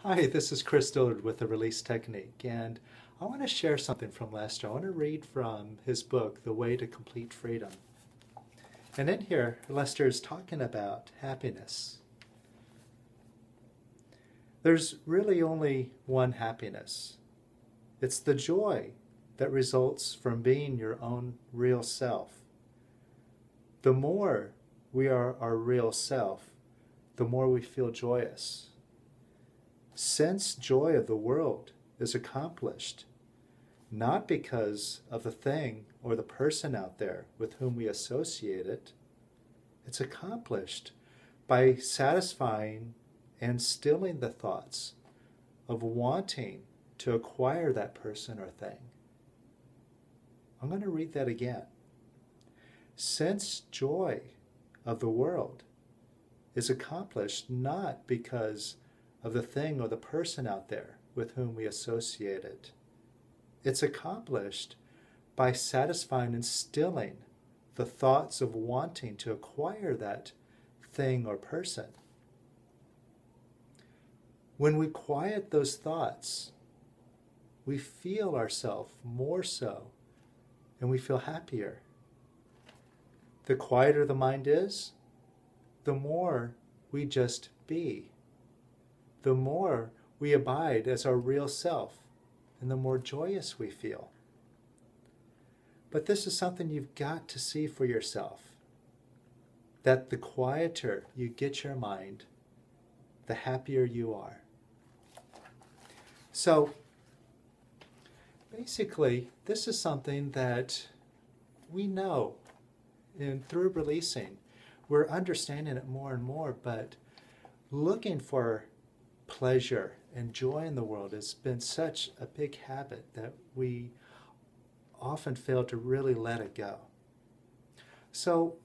Hi, this is Kris Dillard with the Release Technique, and I want to share something from Lester. I want to read from his book, The Way to Complete Freedom. And in here, Lester is talking about happiness. There's really only one happiness. It's the joy that results from being your own real self. The more we are our real self, the more we feel joyous. Since joy of the world is accomplished, not because of the thing or the person out there with whom we associate it, it's accomplished by satisfying and stilling the thoughts of wanting to acquire that person or thing. I'm going to read that again. Since joy of the world is accomplished not because of the thing or the person out there with whom we associate it, it's accomplished by satisfying and stilling the thoughts of wanting to acquire that thing or person. When we quiet those thoughts, we feel ourselves more so and we feel happier. The quieter the mind is, the more we just be. The more we abide as our real self, and the more joyous we feel. But this is something you've got to see for yourself, that the quieter you get your mind, the happier you are. So basically, this is something that we know, and through releasing, we're understanding it more and more, but looking for pleasure and joy in the world has been such a big habit that we often fail to really let it go. So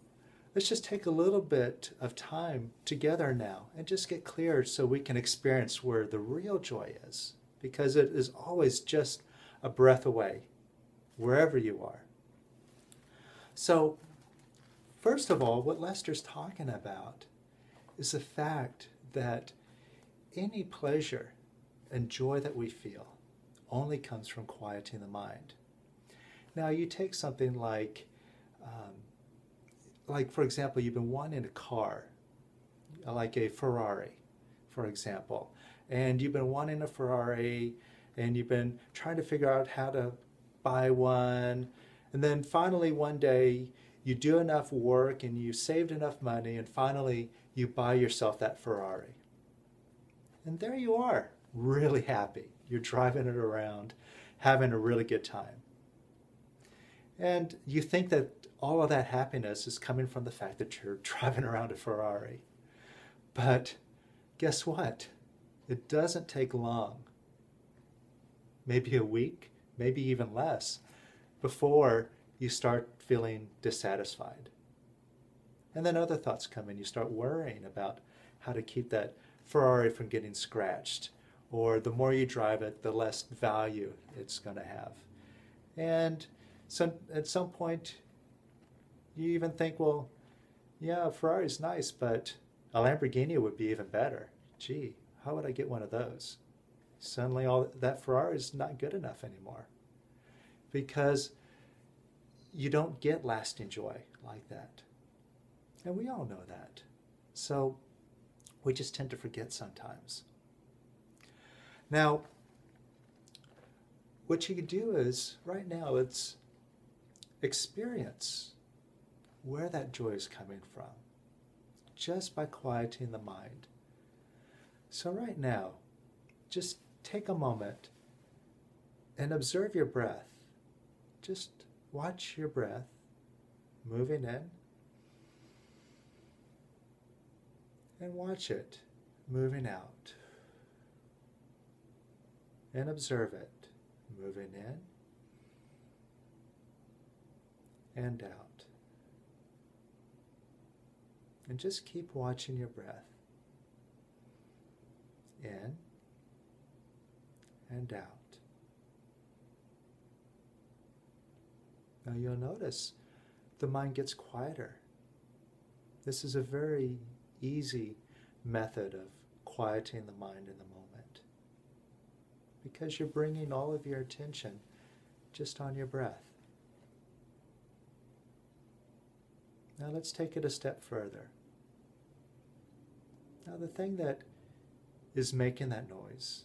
let's just take a little bit of time together now and just get clear so we can experience where the real joy is, because it is always just a breath away, wherever you are. So first of all, what Lester's talking about is the fact that any pleasure and joy that we feel only comes from quieting the mind. Now, you take something like for example, you've been wanting a car, like a Ferrari, for example, and you've been wanting a Ferrari, and you've been trying to figure out how to buy one, and then finally one day you do enough work and you saved enough money, and finally you buy yourself that Ferrari. And there you are, really happy. You're driving it around, having a really good time. And you think that all of that happiness is coming from the fact that you're driving around a Ferrari. But guess what? It doesn't take long, maybe a week, maybe even less, before you start feeling dissatisfied. And then other thoughts come in. You start worrying about how to keep that Ferrari from getting scratched, or the more you drive it, the less value it's going to have. And so at some point you even think, well, yeah, a Ferrari's nice, but a Lamborghini would be even better. Gee, how would I get one of those? Suddenly all that Ferrari is not good enough anymore, because you don't get lasting joy like that. And we all know that. So we just tend to forget sometimes. Now, what you can do is, right now, it's experience where that joy is coming from, just by quieting the mind. So right now, just take a moment and observe your breath. Just watch your breath moving in, and watch it moving out. And observe it moving in and out. And just keep watching your breath in and out. Now you'll notice the mind gets quieter. This is a very easy method of quieting the mind in the moment. because you're bringing all of your attention just on your breath. Now let's take it a step further. Now the thing that is making that noise,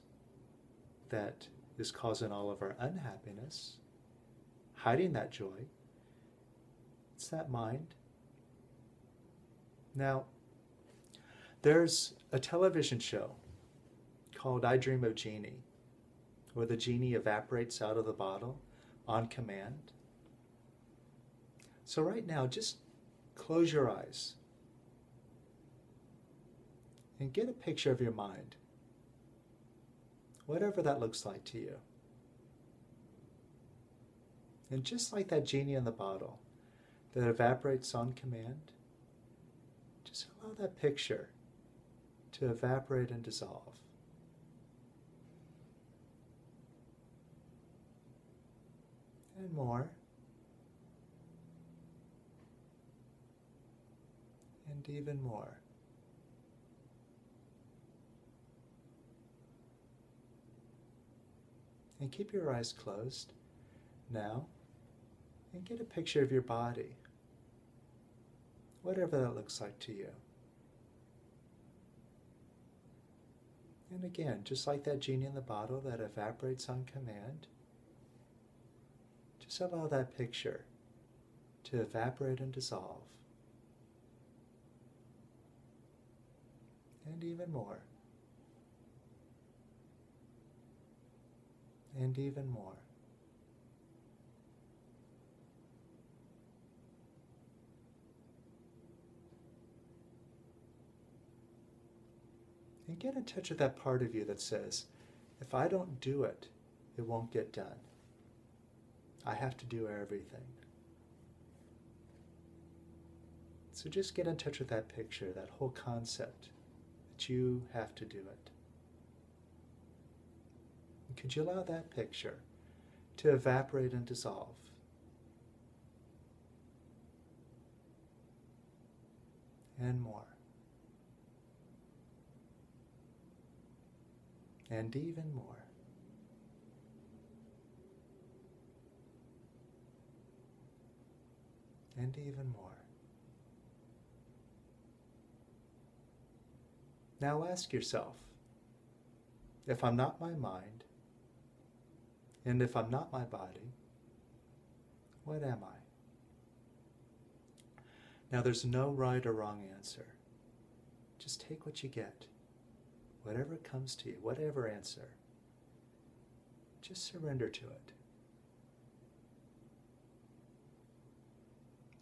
that is causing all of our unhappiness, hiding that joy, it's that mind. Now, there's a television show called I Dream of Jeannie, where the genie evaporates out of the bottle on command. So right now, just close your eyes and get a picture of your mind, whatever that looks like to you. And just like that genie in the bottle that evaporates on command, just allow that picture to evaporate and dissolve. And more. And even more. And keep your eyes closed now and get a picture of your body, whatever that looks like to you. And again, just like that genie in the bottle that evaporates on command, just allow that picture to evaporate and dissolve. And even more. And even more. And get in touch with that part of you that says, if I don't do it, it won't get done. I have to do everything. So just get in touch with that picture, that whole concept that you have to do it. And could you allow that picture to evaporate and dissolve? And more. And even more. And even more. Now ask yourself, if I'm not my mind, and if I'm not my body, what am I? Now there's no right or wrong answer. Just take what you get. Whatever comes to you, whatever answer, just surrender to it.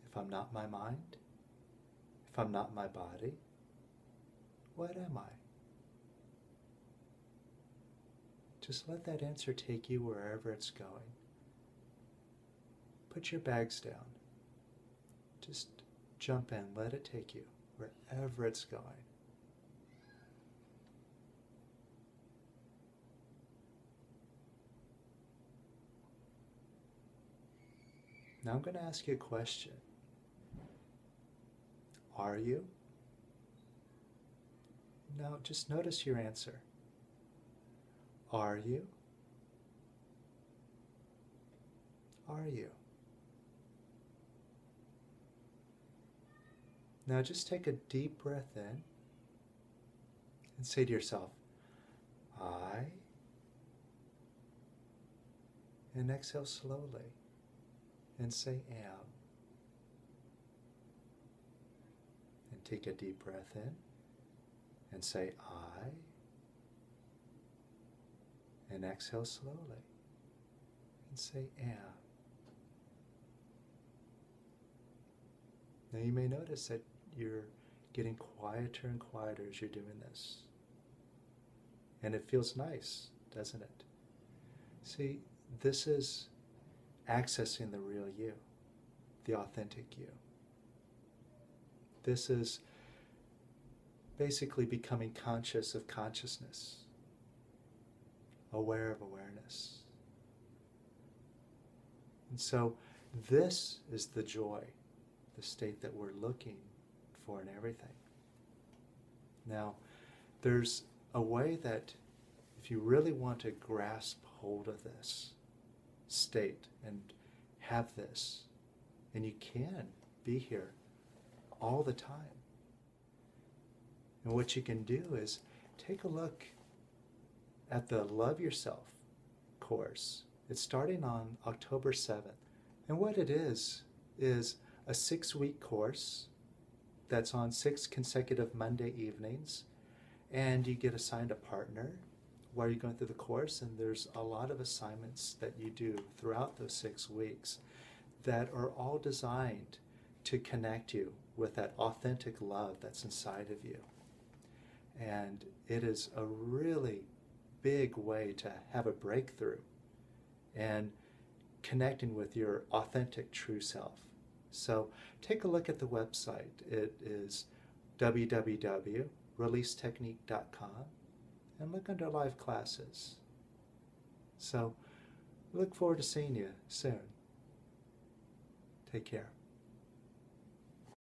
If I'm not my mind, if I'm not my body, what am I? Just let that answer take you wherever it's going. Put your bags down. Just jump in, let it take you wherever it's going. Now I'm going to ask you a question. Are you? Now just notice your answer. Are you? Are you? Now just take a deep breath in and say to yourself, I, and exhale slowly and say am. And take a deep breath in and say I, and exhale slowly and say am. Now you may notice that you're getting quieter and quieter as you're doing this. And it feels nice, doesn't it? See, this is accessing the real you, the authentic you. This is basically becoming conscious of consciousness, aware of awareness. And so this is the joy, the state that we're looking for in everything. Now, there's a way that if you really want to grasp hold of this state and have this, and you can be here all the time. And what you can do is take a look at the Love Yourself course. It's starting on October 7th. And what it is a 6-week course that's on 6 consecutive Monday evenings. And you get assigned a partner while you're going through the course. And there's a lot of assignments that you do throughout those 6 weeks that are all designed to connect you with that authentic love that's inside of you. And it is a really big way to have a breakthrough and connecting with your authentic true self. So take a look at the website. It is www.releasetechnique.com and look under live classes. So look forward to seeing you soon. Take care.